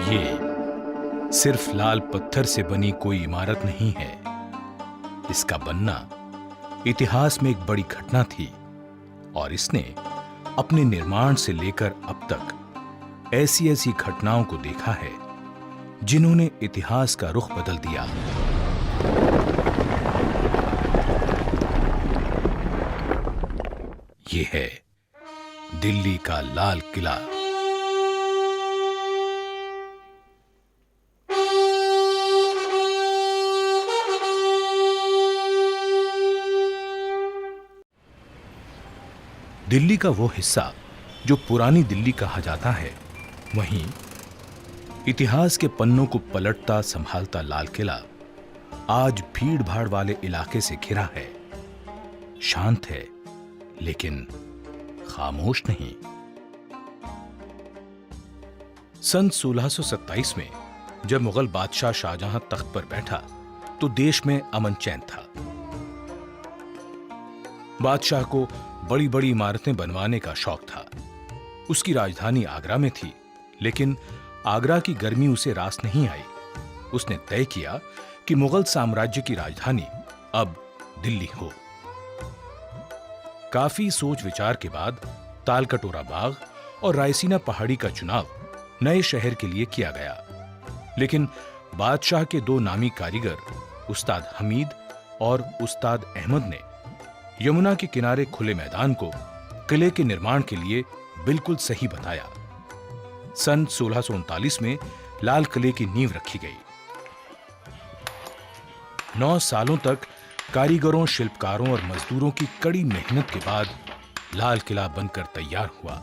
ये सिर्फ लाल पत्थर से बनी कोई इमारत नहीं है। इसका बनना इतिहास में एक बड़ी घटना थी और इसने अपने निर्माण से लेकर अब तक ऐसी ऐसी घटनाओं को देखा है जिन्होंने इतिहास का रुख बदल दिया। ये है दिल्ली का लाल किला। दिल्ली का वो हिस्सा जो पुरानी दिल्ली कहा जाता है, वहीं इतिहास के पन्नों को पलटता संभालता लाल किला आज भीड़ भाड़ वाले इलाके से घिरा है। शांत है लेकिन खामोश नहीं। सन 1627 में जब मुगल बादशाह शाहजहां तख्त पर बैठा तो देश में अमन चैन था। बादशाह को बड़ी बड़ी इमारतें बनवाने का शौक था। उसकी राजधानी आगरा में थी, लेकिन आगरा की गर्मी उसे रास नहीं आई। उसने तय किया कि मुगल साम्राज्य की राजधानी अब दिल्ली हो। काफी सोच विचार के बाद तालकटोरा बाग और रायसीना पहाड़ी का चुनाव नए शहर के लिए किया गया, लेकिन बादशाह के दो नामी कारीगर उस्ताद हमीद और उस्ताद अहमद ने यमुना के किनारे खुले मैदान को किले के निर्माण के लिए बिल्कुल सही बताया। सन 1639 में लाल किले की नींव रखी गई। 9 सालों तक कारीगरों, शिल्पकारों और मजदूरों की कड़ी मेहनत के बाद लाल किला बनकर तैयार हुआ।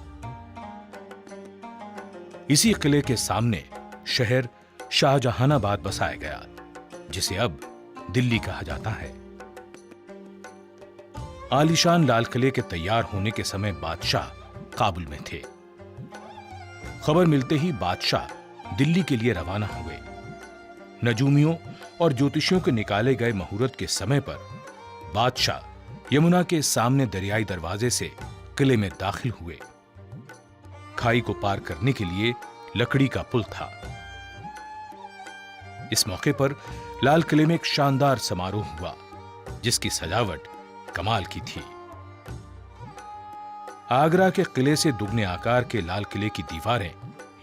इसी किले के सामने शहर शाहजहानाबाद बसाया गया, जिसे अब दिल्ली कहा जाता है। आलीशान लाल किले के तैयार होने के समय बादशाह काबुल में थे। खबर मिलते ही बादशाह दिल्ली के लिए रवाना हुए। नजूमियों और ज्योतिषियों के निकाले गए मुहूर्त के समय पर बादशाह यमुना के सामने दरियाई दरवाजे से किले में दाखिल हुए। खाई को पार करने के लिए लकड़ी का पुल था। इस मौके पर लाल किले में एक शानदार समारोह हुआ, जिसकी सजावट कमाल की थी। आगरा के किले से दुगने आकार के लाल किले की दीवारें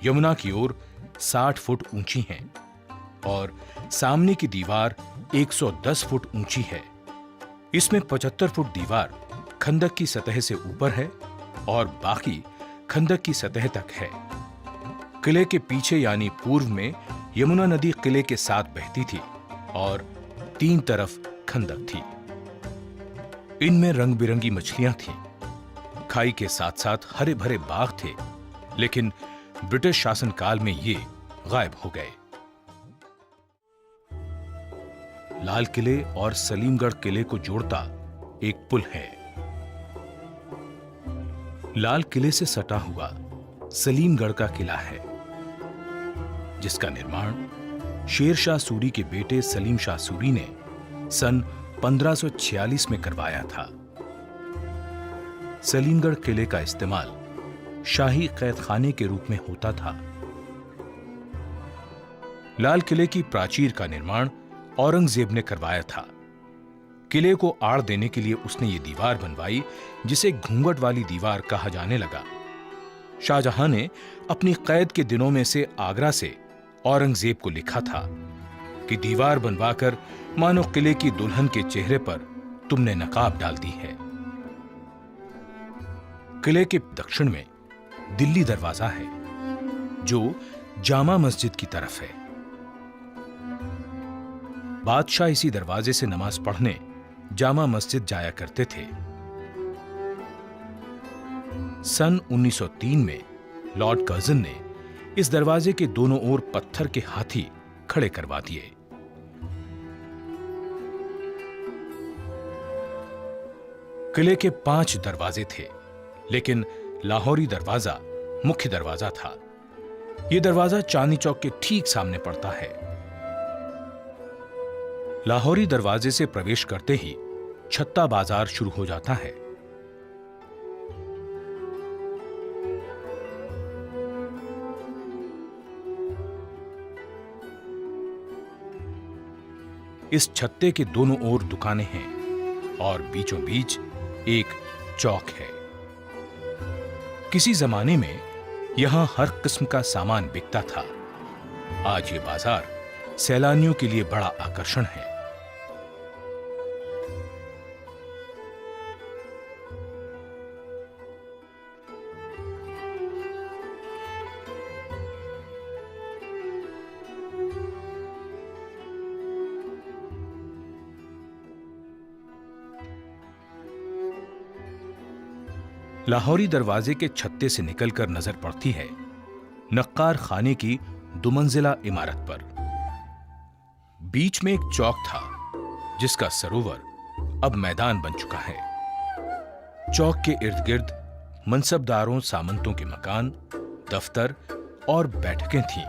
यमुना की ओर 60 फुट ऊंची हैं और सामने की दीवार 110 फुट ऊंची है। इसमें 75 फुट दीवार खंदक की सतह से ऊपर है और बाकी खंदक की सतह तक है। किले के पीछे यानी पूर्व में यमुना नदी किले के साथ बहती थी और 3 तरफ खंदक थी। इनमें रंग बिरंगी मछलियां थीं। खाई के साथ साथ हरे भरे बाग थे, लेकिन ब्रिटिश शासनकाल में ये गायब हो गए। लाल किले और सलीमगढ़ किले को जोड़ता एक पुल है। लाल किले से सटा हुआ सलीमगढ़ का किला है, जिसका निर्माण शेर शाह सूरी के बेटे सलीम शाह सूरी ने सन 1546 में करवाया था। सलीमगढ़ किले का इस्तेमाल शाही कैदखाने के रूप में होता था। लाल किले की प्राचीर का निर्माण औरंगजेब ने करवाया था। किले को आड़ देने के लिए उसने ये दीवार बनवाई, जिसे घूंघट वाली दीवार कहा जाने लगा। शाहजहां ने अपनी कैद के दिनों में से आगरा से औरंगजेब को लिखा था कि दीवार बनवाकर मानो किले की दुल्हन के चेहरे पर तुमने नकाब डाल दी है। किले के दक्षिण में दिल्ली दरवाजा है, जो जामा मस्जिद की तरफ है। बादशाह इसी दरवाजे से नमाज पढ़ने जामा मस्जिद जाया करते थे। सन 1903 में लॉर्ड कर्जन ने इस दरवाजे के दोनों ओर पत्थर के हाथी खड़े करवा दिए। किले के 5 दरवाजे थे, लेकिन लाहौरी दरवाजा मुख्य दरवाजा था। यह दरवाजा चांदनी चौक के ठीक सामने पड़ता है। लाहौरी दरवाजे से प्रवेश करते ही छत्ता बाजार शुरू हो जाता है। इस छत्ते के दोनों ओर दुकानें हैं और बीचों बीच एक चौक है। किसी जमाने में यहां हर किस्म का सामान बिकता था। आज ये बाजार सैलानियों के लिए बड़ा आकर्षण है। लाहौरी दरवाजे के छत्ते से निकलकर नजर पड़ती है नक्कार खाने की दुमंजिला इमारत पर। बीच में एक चौक था जिसका सरोवर अब मैदान बन चुका है। चौक के इर्द गिर्द मनसबदारों सामंतों के मकान, दफ्तर और बैठकें थीं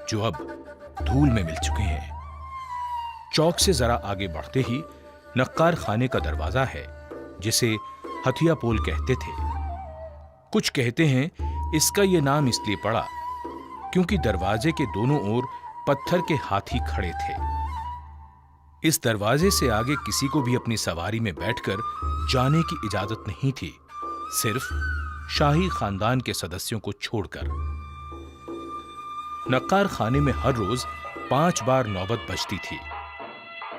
जो अब धूल में मिल चुके हैं। चौक से जरा आगे बढ़ते ही नक्कार खाने का दरवाजा है जिसे हथिया पोल कहते थे। कुछ कहते हैं इसका यह नाम इसलिए पड़ा क्योंकि दरवाजे के दोनों ओर पत्थर के हाथी खड़े थे। इस दरवाजे से आगे किसी को भी अपनी सवारी में बैठकर जाने की इजाजत नहीं थी, सिर्फ शाही खानदान के सदस्यों को छोड़कर। नक्कार खाने में हर रोज 5 बार नौबत बजती थी।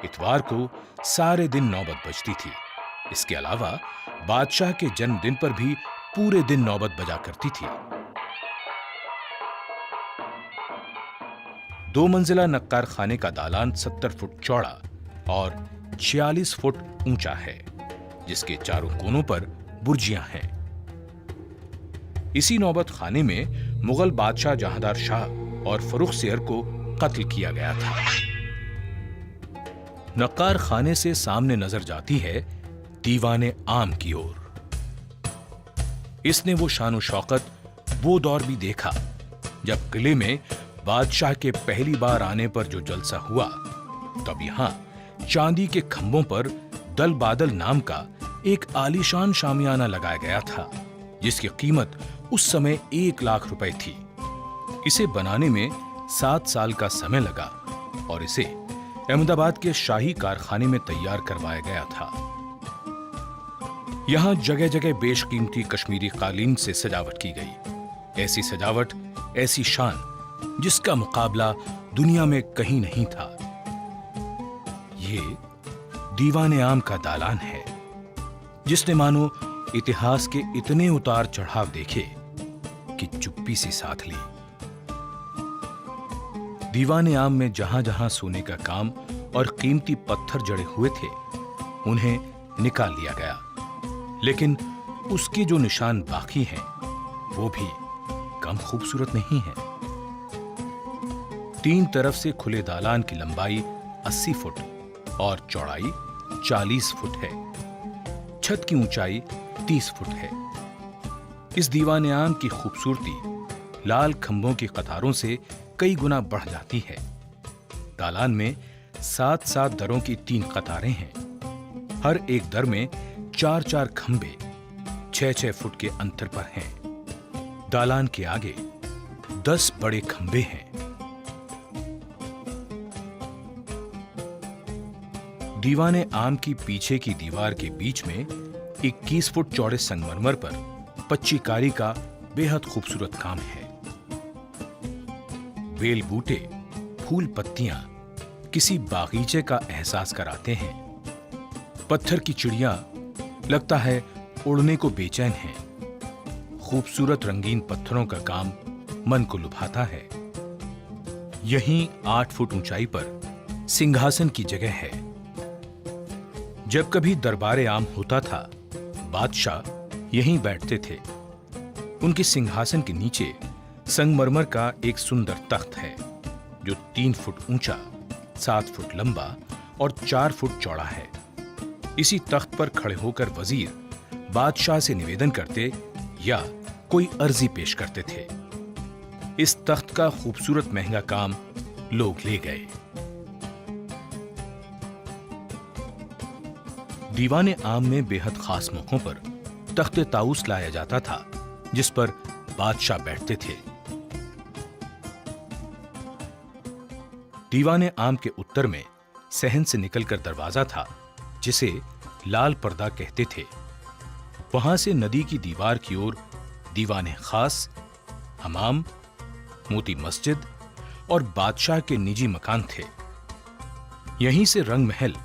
इतवार को सारे दिन नौबत बजती थी। इसके अलावा बादशाह के जन्मदिन पर भी पूरे दिन नौबत बजा करती थी। 2 मंजिला नक्कार खाने का दालान 70 फुट चौड़ा और 46 फुट ऊंचा है, जिसके चारों कोनों पर बुर्जियां हैं। इसी नौबत खाने में मुगल बादशाह जहांदार शाह और फर्रुख सियर को कत्ल किया गया था। नक्कार खाने से सामने नजर जाती है दीवाने आम की ओर। इसने वो शान शौकत, वो दौर भी देखा जब किले में बादशाह के पहली बार आने पर जो जलसा हुआ, तब यहां चांदी के खंभों पर दल बादल नाम का एक आलीशान शामियाना लगाया गया था, जिसकी कीमत उस समय 1 लाख रुपए थी। इसे बनाने में 7 साल का समय लगा और इसे अहमदाबाद के शाही कारखाने में तैयार करवाया गया था। यहां जगह जगह बेशकीमती कश्मीरी कालीन से सजावट की गई। ऐसी सजावट, ऐसी शान जिसका मुकाबला दुनिया में कहीं नहीं था। ये दीवाने आम का दालान है जिसने मानो इतिहास के इतने उतार चढ़ाव देखे कि चुप्पी सी साथ ली। दीवाने आम में जहां जहां सोने का काम और कीमती पत्थर जड़े हुए थे, उन्हें निकाल लिया गया, लेकिन उसके जो निशान बाकी हैं, वो भी कम खूबसूरत नहीं है। 3 तरफ से खुले दालान की लंबाई 80 फुट और चौड़ाई 40 फुट है। छत की ऊंचाई 30 फुट है। इस दीवाने आम की खूबसूरती लाल खंभों की कतारों से कई गुना बढ़ जाती है। दालान में 7-7 दरों की 3 कतारें हैं। हर एक दर में 4-4 खंभे 6-6 फुट के अंतर पर हैं। दालान के आगे 10 बड़े खंभे हैं। दीवाने आम की पीछे की दीवार के बीच में 21 फुट चौड़े संगमरमर पर पच्चीकारी का बेहद खूबसूरत काम है। बेल बूटे, फूल पत्तियां किसी बागीचे का एहसास कराते हैं। पत्थर की चिड़िया लगता है उड़ने को बेचैन है। खूबसूरत रंगीन पत्थरों का काम मन को लुभाता है। यहीं 8 फुट ऊंचाई पर सिंहासन की जगह है। जब कभी दरबारे आम होता था, बादशाह यहीं बैठते थे। उनके सिंहासन के नीचे संगमरमर का एक सुंदर तख्त है जो 3 फुट ऊंचा, 7 फुट लंबा और 4 फुट चौड़ा है। इसी तख्त पर खड़े होकर वजीर बादशाह से निवेदन करते या कोई अर्जी पेश करते थे। इस तख्त का खूबसूरत महंगा काम लोग ले गए। दीवाने आम में बेहद खास मौकों पर तख्ते ताऊस लाया जाता था, जिस पर बादशाह बैठते थे। दीवाने आम के उत्तर में सहन से निकलकर दरवाजा था, जिसे लाल पर्दा कहते थे। वहां से नदी की दीवार की ओर दीवाने खास, हमाम, मोती मस्जिद और बादशाह के निजी मकान थे। यहीं से रंग महल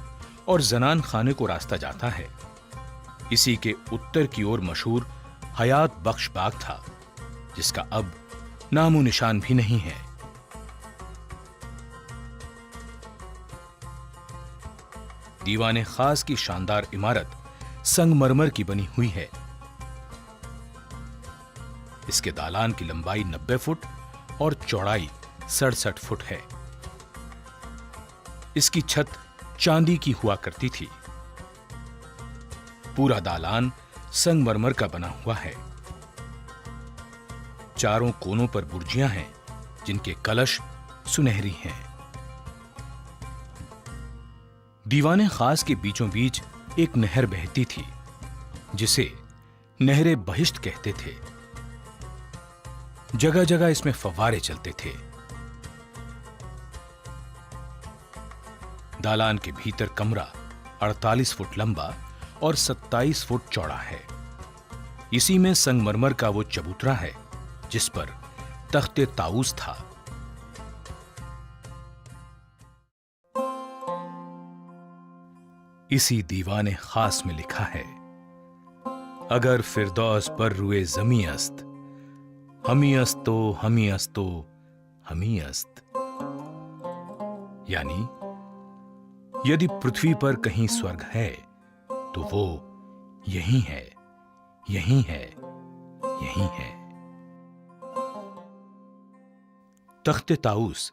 और जनान खाने को रास्ता जाता है। इसी के उत्तर की ओर मशहूर हयात बख्श बाग था, जिसका अब नामो निशान भी नहीं है। दीवाने खास की शानदार इमारत संगमरमर की बनी हुई है। इसके दालान की लंबाई 90 फुट और चौड़ाई 67 फुट है। इसकी छत चांदी की हुआ करती थी। पूरा दालान संगमरमर का बना हुआ है। चारों कोनों पर बुर्जियां हैं, जिनके कलश सुनहरी हैं। दीवाने खास के बीचों बीच एक नहर बहती थी, जिसे नहरे बहिश्त कहते थे। जगह जगह इसमें फव्वारे चलते थे। दालान के भीतर कमरा 48 फुट लंबा और 27 फुट चौड़ा है। इसी में संगमरमर का वो चबूतरा है, जिस पर तख्ते ताऊस था। इसी दीवाने खास में लिखा है, अगर फिरदौस पर रुए जमी अस्त, हमी अस्तो हमी अस्तो हमी अस्त। यानी यदि पृथ्वी पर कहीं स्वर्ग है तो वो यही है, यही है, यही है। तख्ते ताऊस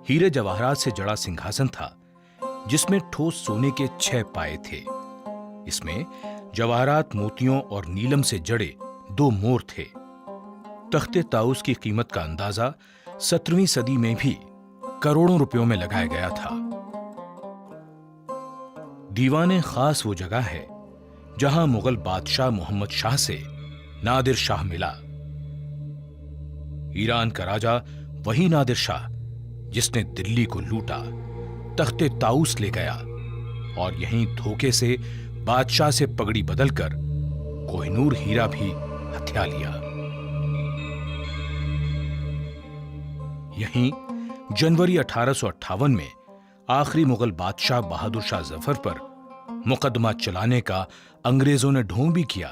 हीरे जवाहरात से जड़ा सिंहासन था, जिसमें ठोस सोने के 6 पाए थे। इसमें जवाहरात, मोतियों और नीलम से जड़े 2 मोर थे। तख्ते ताऊस की कीमत का अंदाजा 17वीं सदी में भी करोड़ों रुपयों में लगाया गया था। दीवाने खास वो जगह है जहां मुगल बादशाह मोहम्मद शाह से नादिर शाह मिला। ईरान का राजा वही नादिर शाह जिसने दिल्ली को लूटा, तख्ते ताऊस ले गया और यहीं धोखे से बादशाह से पगड़ी बदलकर कोहिनूर हीरा भी हथिया लिया। यहीं जनवरी 1858 में आखिरी मुगल बादशाह बहादुर शाह जफर पर मुकदमा चलाने का अंग्रेजों ने ढोंग भी किया।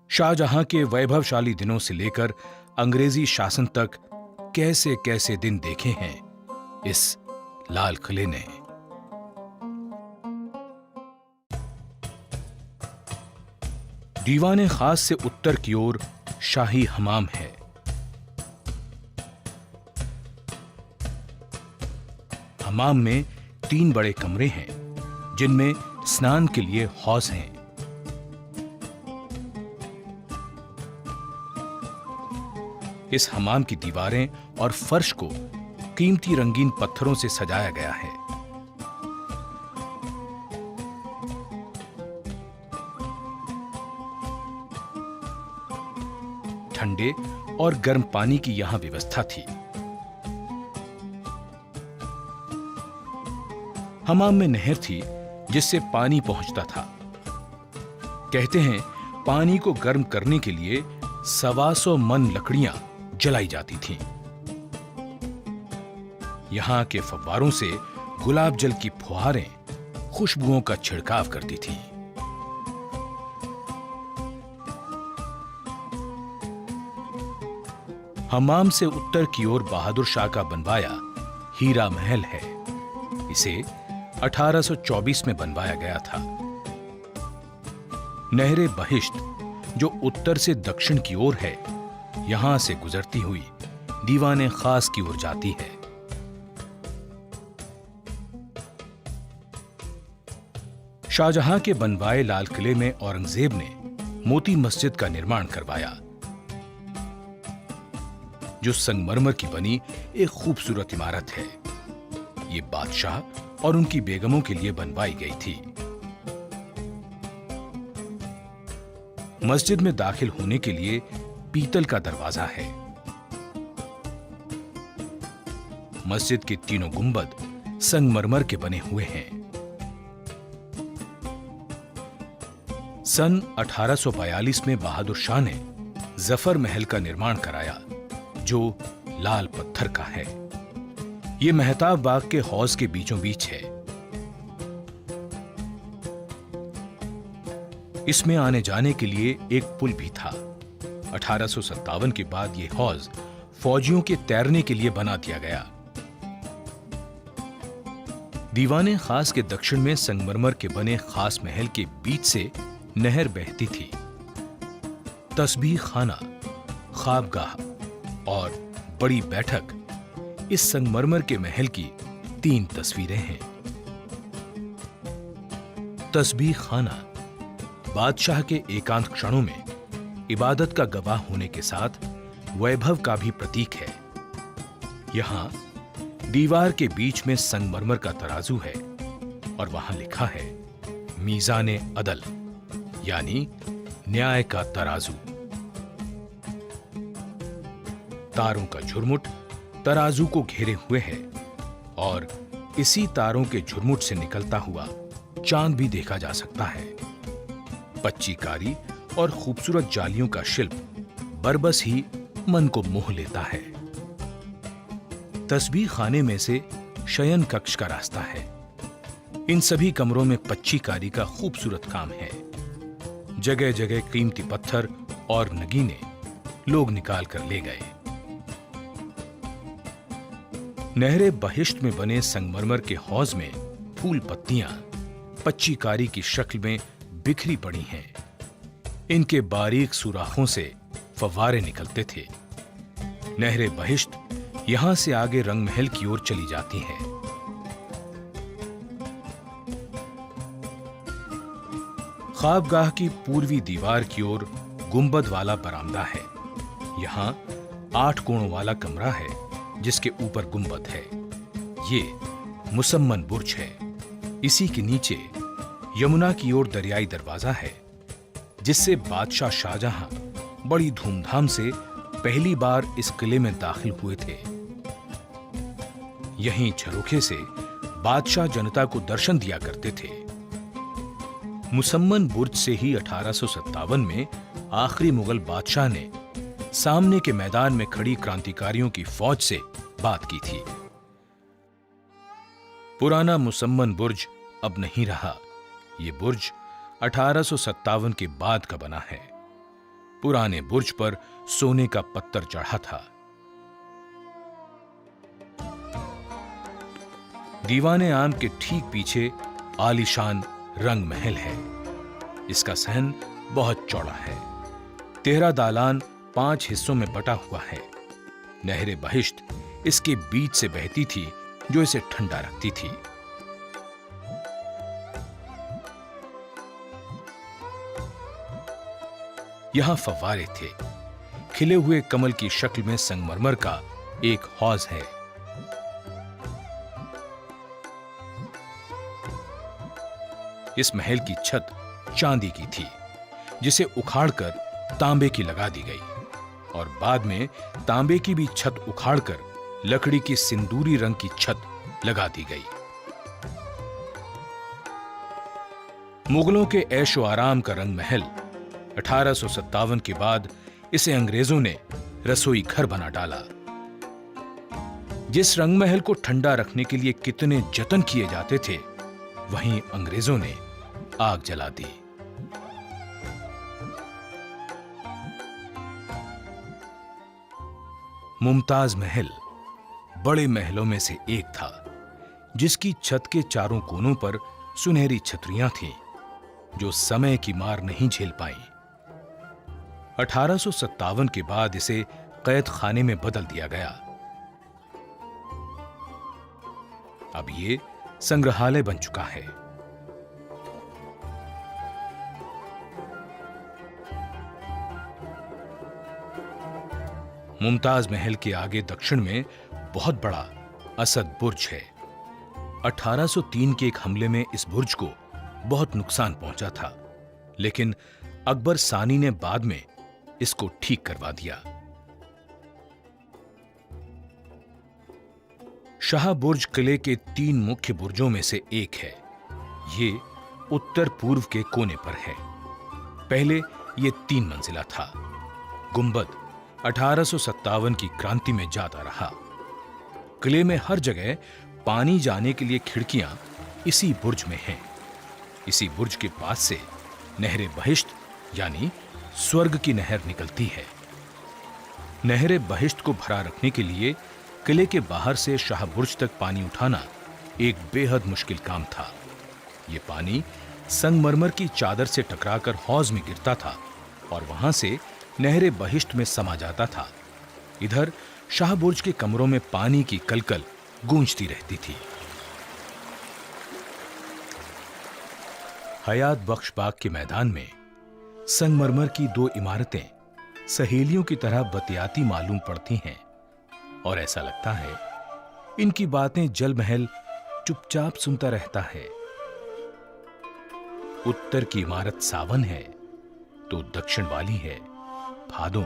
शाहजहां के वैभवशाली दिनों से लेकर अंग्रेजी शासन तक कैसे कैसे दिन देखे हैं इस लाल किले ने। दीवाने खास से उत्तर की ओर शाही हमाम है। हमाम में 3 बड़े कमरे हैं, जिनमें स्नान के लिए हौज हैं। इस हमाम की दीवारें और फर्श को कीमती रंगीन पत्थरों से सजाया गया है। ठंडे और गर्म पानी की यहां व्यवस्था थी। हमाम में नहर थी, जिससे पानी पहुंचता था। कहते हैं पानी को गर्म करने के लिए 125 मन लकड़ियां जलाई जाती थीं। यहां के फव्वारों से गुलाब जल की फुहारें खुशबुओं का छिड़काव करती थीं। हमाम से उत्तर की ओर बहादुर शाह का बनवाया हीरा महल है। इसे 1824 में बनवाया गया था। नहरे बहिश्त जो उत्तर से दक्षिण की ओर है, यहां से गुजरती हुई दीवाने खास की ओर जाती है। शाहजहां के बनवाए लाल किले में औरंगजेब ने मोती मस्जिद का निर्माण करवाया। जो संगमरमर की बनी एक खूबसूरत इमारत है। ये बादशाह और उनकी बेगमों के लिए बनवाई गई थी। मस्जिद में दाखिल होने के लिए पीतल का दरवाजा है। मस्जिद के तीनों गुंबद संगमरमर के बने हुए हैं। सन 1842 में बहादुर शाह ने जफर महल का निर्माण कराया, जो लाल पत्थर का है। यह मेहताब बाग के हौज के बीचों बीच है। इसमें आने जाने के लिए एक पुल भी था। 1857 के बाद यह हौज फौजियों के तैरने के लिए बना दिया गया। दीवाने खास के दक्षिण में संगमरमर के बने खास महल के बीच से नहर बहती थी। तस्बीह खाना, ख्वाबगाह और बड़ी बैठक इस संगमरमर के महल की 3 तस्वीरें हैं। तस्बीह खाना बादशाह के एकांत क्षणों में इबादत का गवाह होने के साथ वैभव का भी प्रतीक है। यहां दीवार के बीच में संगमरमर का तराजू है और वहां लिखा है मीज़ाने अदल, यानी न्याय का तराजू। तारों का झुरमुट तराजू को घेरे हुए है और इसी तारों के झुरमुट से निकलता हुआ चांद भी देखा जा सकता है। पच्चीकारी और खूबसूरत जालियों का शिल्प बरबस ही मन को मोह लेता है। तस्बीह खाने में से शयन कक्ष का रास्ता है। इन सभी कमरों में पच्चीकारी का खूबसूरत काम है। जगह जगह कीमती पत्थर और नगीने लोग निकाल कर ले गए। नहरे बहिश्त में बने संगमरमर के हौज में फूल पत्तियां पच्चीकारी की शक्ल में बिखरी पड़ी हैं। इनके बारीक सुराखों से फव्वारे निकलते थे। नहरे बहिश्त यहां से आगे रंग महल की ओर चली जाती है। ख्वाबगाह की पूर्वी दीवार की ओर गुंबद वाला बरामदा है। यहां 8 कोणों वाला कमरा है जिसके ऊपर गुंबद है। ये मुसम्मन बुर्ज है। इसी के नीचे यमुना की ओर दरियाई दरवाजा है, जिससे बादशाह शाहजहां बड़ी धूमधाम से पहली बार इस किले में दाखिल हुए थे। यहीं झरोखे से बादशाह जनता को दर्शन दिया करते थे। मुसम्मन बुर्ज से ही 1857 में आखिरी मुगल बादशाह ने सामने के मैदान में खड़ी क्रांतिकारियों की फौज से बात की थी। पुराना मुसम्मन बुर्ज अब नहीं रहा। ये बुर्ज 1857 के बाद का बना है। पुराने बुर्ज पर सोने का पत्थर चढ़ा था। दीवाने आम के ठीक पीछे आलीशान रंग महल है। इसका सहन बहुत चौड़ा है। 13 दालान 5 हिस्सों में बटा हुआ है। नहरे बहिश्त इसके बीच से बहती थी, जो इसे ठंडा रखती थी। यहां फव्वारे थे। खिले हुए कमल की शक्ल में संगमरमर का एक हौज है। इस महल की छत चांदी की थी, जिसे उखाड़कर तांबे की लगा दी गई और बाद में तांबे की भी छत उखाड़कर लकड़ी की सिंदूरी रंग की छत लगा दी गई। मुगलों के ऐशो आराम का रंग महल 1857 के बाद इसे अंग्रेजों ने रसोई घर बना डाला। जिस रंग महल को ठंडा रखने के लिए कितने जतन किए जाते थे, वहीं अंग्रेजों ने आग जला दी। मुमताज महल बड़े महलों में से एक था, जिसकी छत के चारों कोनों पर सुनहरी छतरियां थीं, जो समय की मार नहीं झेल पाईं। 1857 के बाद इसे कैद खाने में बदल दिया गया। अब ये संग्रहालय बन चुका है। मुमताज महल के आगे दक्षिण में बहुत बड़ा असद बुर्ज है। 1803 के एक हमले में इस बुर्ज को बहुत नुकसान पहुंचा था, लेकिन अकबर सानी ने बाद में इसको ठीक करवा दिया। शाह बुर्ज किले के 3 मुख्य बुर्जों में से एक है। ये उत्तर पूर्व के कोने पर है। पहले ये 3 मंजिला था। गुंबद 1857 की क्रांति में जाता रहा। किले में हर जगह पानी जाने के लिए खिड़कियां इसी बुर्ज में हैं। इसी बुर्ज के पास से नहरे बहिश्त यानी स्वर्ग की नहर निकलती है। नहरे बहिश्त को भरा रखने के लिए किले के बाहर से शाह बुर्ज तक पानी उठाना एक बेहद मुश्किल काम था। यह पानी संगमरमर की चादर से टकराकर हौज में गिरता था और वहां से नहरे बहिश्त में समा जाता था। इधर शाह बुर्ज के कमरों में पानी की कलकल गूंजती रहती थी। हयात बख्श बाग के मैदान में संगमरमर की 2 इमारतें सहेलियों की तरह बतियाती मालूम पड़ती हैं और ऐसा लगता है इनकी बातें जल महल चुपचाप सुनता रहता है। उत्तर की इमारत सावन है तो दक्षिण वाली है भादों।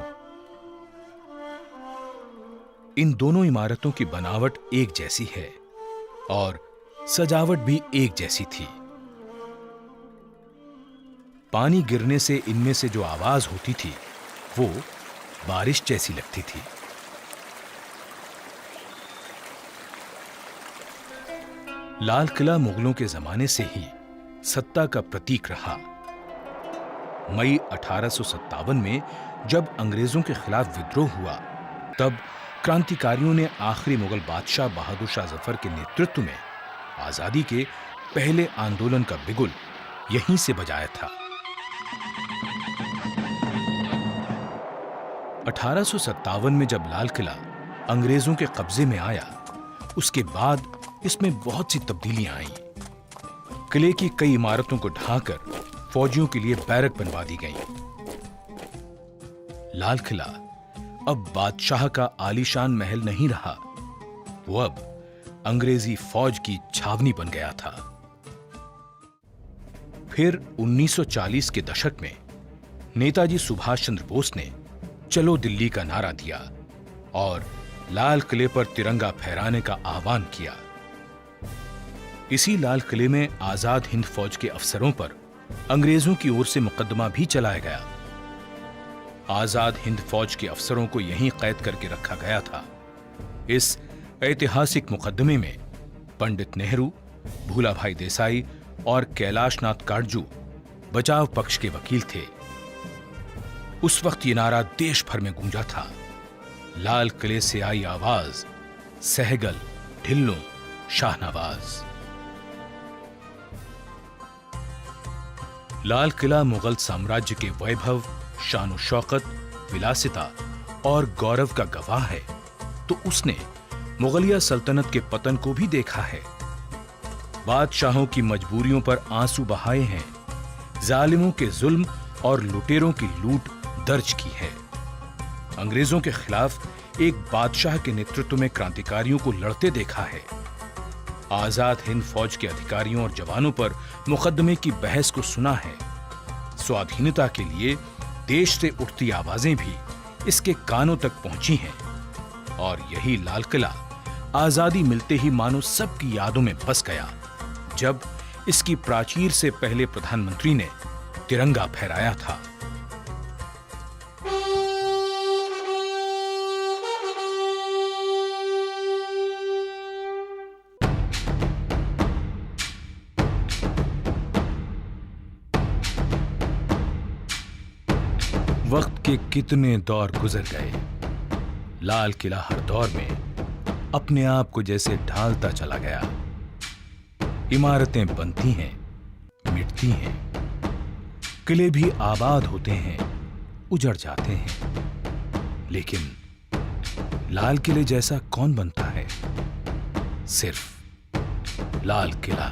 इन दोनों इमारतों की बनावट एक जैसी है और सजावट भी एक जैसी थी। पानी गिरने से इनमें से जो आवाज होती थी वो बारिश जैसी लगती थी। लाल किला मुगलों के जमाने से ही सत्ता का प्रतीक रहा। मई 1857 में जब अंग्रेजों के खिलाफ विद्रोह हुआ, तब क्रांतिकारियों ने आखिरी मुगल बादशाह बहादुर शाह जफर के नेतृत्व में आजादी के पहले आंदोलन का बिगुल यहीं से बजाया था। 1857 में जब लाल किला अंग्रेजों के कब्जे में आया, उसके बाद इसमें बहुत सी तब्दीलियां आईं। किले की कई इमारतों को ढाकर फौजियों के लिए बैरक बनवा दी गई। लाल किला अब बादशाह का आलीशान महल नहीं रहा, वो अब अंग्रेजी फौज की छावनी बन गया था। फिर 1940 के दशक में नेताजी सुभाष चंद्र बोस ने चलो दिल्ली का नारा दिया और लाल किले पर तिरंगा फहराने का आह्वान किया। इसी लाल किले में आजाद हिंद फौज के अफसरों पर अंग्रेजों की ओर से मुकदमा भी चलाया गया। आजाद हिंद फौज के अफसरों को यहीं कैद करके रखा गया था। इस ऐतिहासिक मुकदमे में पंडित नेहरू, भूलाभाई देसाई और कैलाशनाथ काटजू बचाव पक्ष के वकील थे। उस वक्त ये नारा देश भर में गूंजा था। लाल किले से आई आवाज, सहगल, ढिल्लों, शाहनवाज। लाल किला मुगल साम्राज्य के वैभव, शान शौकत, विलासिता और गौरव का गवाह है, तो उसने मुगलिया सल्तनत के पतन को भी देखा है। बादशाहों की मजबूरियों पर आंसू बहाए हैं, जालिमों के जुल्म और लुटेरों की लूट दर्ज की है। अंग्रेजों के खिलाफ एक बादशाह के नेतृत्व में क्रांतिकारियों को लड़ते देखा है। आजाद हिंद फौज के अधिकारियों और जवानों पर मुकदमे की बहस को सुना है। स्वाधीनता के लिए देश से उठती आवाजें भी इसके कानों तक पहुंची हैं और यही लाल किला आजादी मिलते ही मानो सबकी यादों में बस गया, जब इसकी प्राचीर से पहले प्रधानमंत्री ने तिरंगा फहराया था। वक्त के कितने दौर गुजर गए। लाल किला हर दौर में अपने आप को जैसे ढालता चला गया। इमारतें बनती हैं, मिटती हैं, किले भी आबाद होते हैं, उजड़ जाते हैं, लेकिन लाल किले जैसा कौन बनता है? सिर्फ लाल किला।